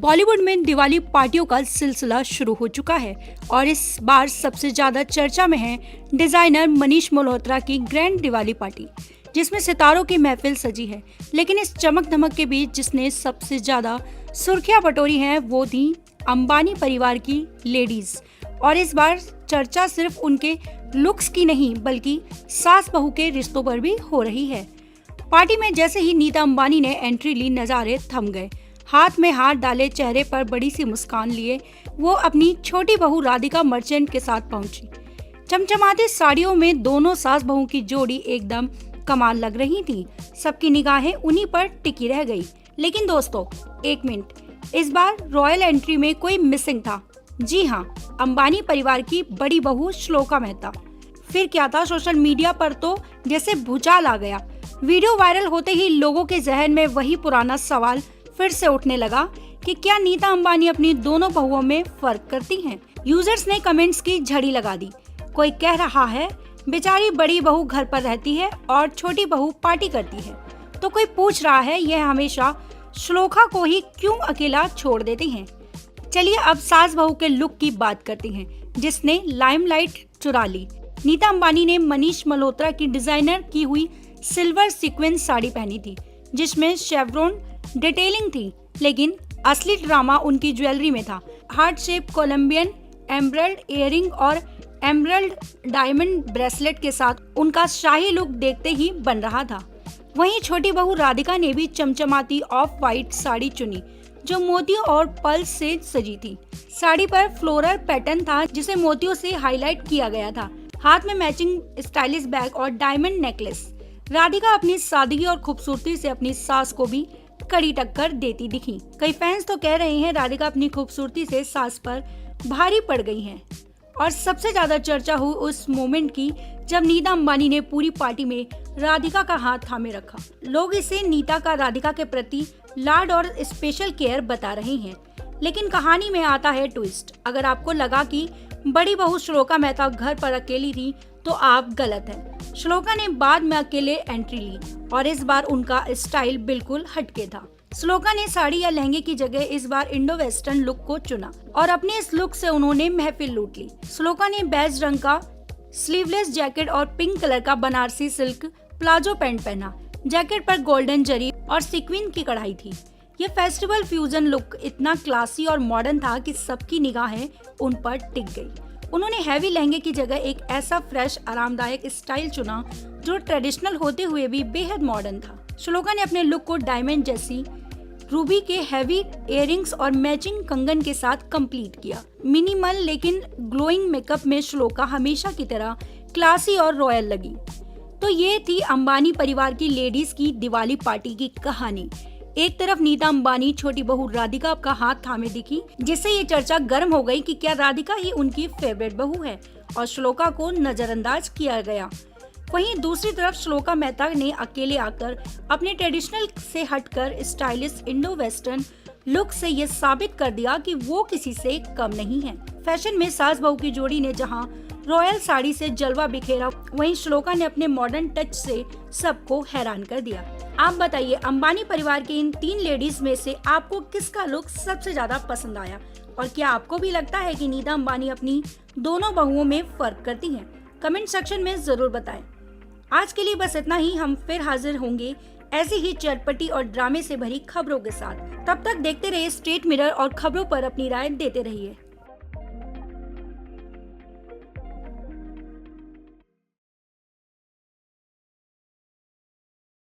बॉलीवुड में दिवाली पार्टियों का सिलसिला शुरू हो चुका है और इस बार सबसे ज्यादा चर्चा में है डिजाइनर मनीष मल्होत्रा की ग्रैंड दिवाली पार्टी, जिसमें सितारों की महफिल सजी है। लेकिन इस चमक धमक के बीच जिसने सबसे ज्यादा सुर्खियां बटोरी हैं वो थी अंबानी परिवार की लेडीज। और इस बार चर्चा सिर्फ उनके लुक्स की नहीं बल्कि सास बहू के रिश्तों पर भी हो रही है। पार्टी में जैसे ही नीता अंबानी ने एंट्री ली, नजारे थम गए। हाथ में हाथ डाले, चेहरे पर बड़ी सी मुस्कान लिए वो अपनी छोटी बहू राधिका मर्चेंट के साथ पहुंची। चमचमाती साड़ियों में दोनों सास बहू की जोड़ी एकदम कमाल लग रही थी। सबकी निगाहें उन्हीं पर टिकी रह गई। लेकिन दोस्तों, एक मिनट, इस बार रॉयल एंट्री में कोई मिसिंग था। जी हाँ, अंबानी परिवार की बड़ी बहू श्लोका मेहता। फिर क्या था, सोशल मीडिया पर तो जैसे भूचाल आ गया। वीडियो वायरल होते ही लोगों के जहन में वही पुराना सवाल फिर से उठने लगा कि क्या नीता अंबानी अपनी दोनों बहुओं में फर्क करती हैं? यूजर्स ने कमेंट्स की झड़ी लगा दी। कोई कह रहा है बेचारी बड़ी बहू घर पर रहती है और छोटी बहू पार्टी करती है, तो कोई पूछ रहा है यह हमेशा श्लोका को ही क्यों अकेला छोड़ देती हैं। चलिए अब सास बहू के लुक की बात करते हैं, जिसने लाइमलाइट चुरा ली। नीता अंबानी ने मनीष मल्होत्रा की डिजाइनर की हुई सिल्वर सीक्वेंस साड़ी पहनी थी, जिसमें शेवरॉन डिटेलिंग थी। लेकिन असली ड्रामा उनकी ज्वेलरी में था। Heart shape Colombian emerald earring और एमरल्ड डायमंड ब्रेसलेट के साथ उनका शाही लुक देखते ही बन रहा था। वहीं छोटी बहू राधिका ने भी चमचमाती ऑफ वाइट साड़ी चुनी, जो मोतियों और पर्ल्स से सजी थी। साड़ी पर फ्लोरल पैटर्न था, जिसे मोतियों से हाईलाइट किया गया था। हाथ में मैचिंग स्टाइलिश बैग और डायमंड नेकलेस। राधिका अपनी सादगी और खूबसूरती से अपनी सास को भी कड़ी टक्कर देती दिखी। कई फैंस तो कह रहे हैं राधिका अपनी खूबसूरती से सास पर भारी पड़ गई हैं। और सबसे ज्यादा चर्चा हुई उस मोमेंट की जब नीता अंबानी ने पूरी पार्टी में राधिका का हाथ थामे रखा। लोग इसे नीता का राधिका के प्रति लाड और स्पेशल केयर बता रहे हैं। लेकिन कहानी में आता है ट्विस्ट। अगर आपको लगा कि बड़ी बहू श्लोका मेहता घर पर अकेली थी तो आप गलत हैं। श्लोका ने बाद में अकेले एंट्री ली और इस बार उनका स्टाइल बिल्कुल हटके था। श्लोका ने साड़ी या लहंगे की जगह इस बार इंडो वेस्टर्न लुक को चुना और अपने इस लुक से उन्होंने महफिल लूट ली। श्लोका ने बेज रंग का स्लीवलेस जैकेट और पिंक कलर का बनारसी सिल्क प्लाजो पैंट पहना। जैकेट पर गोल्डन जरी और सीक्वेंस की कढ़ाई थी। ये फेस्टिवल फ्यूजन लुक इतना क्लासी और मॉडर्न था कि सबकी निगाहें उन पर टिक गई। उन्होंने हैवी लहंगे की जगह एक ऐसा फ्रेश आरामदायक स्टाइल चुना जो ट्रेडिशनल होते हुए भी बेहद मॉडर्न था। श्लोका ने अपने लुक को डायमंड जैसी रूबी के हैवी इयररिंग्स और मैचिंग कंगन के साथ कंप्लीट किया। मिनिमल लेकिन ग्लोइंग मेकअप में श्लोका हमेशा की तरह क्लासी और रॉयल लगी। तो ये थी अंबानी परिवार की लेडीज की दिवाली पार्टी की कहानी। एक तरफ नीता अंबानी छोटी बहू राधिका का हाथ थामे दिखी, जिससे ये चर्चा गर्म हो गई कि क्या राधिका ही उनकी फेवरेट बहू है और श्लोका को नजरअंदाज किया गया। वहीं दूसरी तरफ श्लोका मेहता ने अकेले आकर अपने ट्रेडिशनल से हटकर स्टाइलिश इंडो वेस्टर्न लुक से ये साबित कर दिया कि वो किसी से कम नहीं है। फैशन में सास बहू की जोड़ी ने जहां रॉयल साड़ी से जलवा बिखेरा, वहीं श्लोका ने अपने मॉडर्न टच से सबको हैरान कर दिया। आप बताइए, अंबानी परिवार की इन 3 लेडीज में से आपको किसका लुक सबसे ज्यादा पसंद आया और क्या आपको भी लगता है कि नीता अंबानी अपनी दोनों बहुओं में फर्क करती हैं? कमेंट सेक्शन में जरूर बताएं। आज के लिए बस इतना ही। हम फिर हाजिर होंगे ऐसी ही चटपटी और ड्रामे से भरी खबरों के साथ। तब तक देखते रहिए स्ट्रेट मिरर और खबरों पर अपनी राय देते रहिए।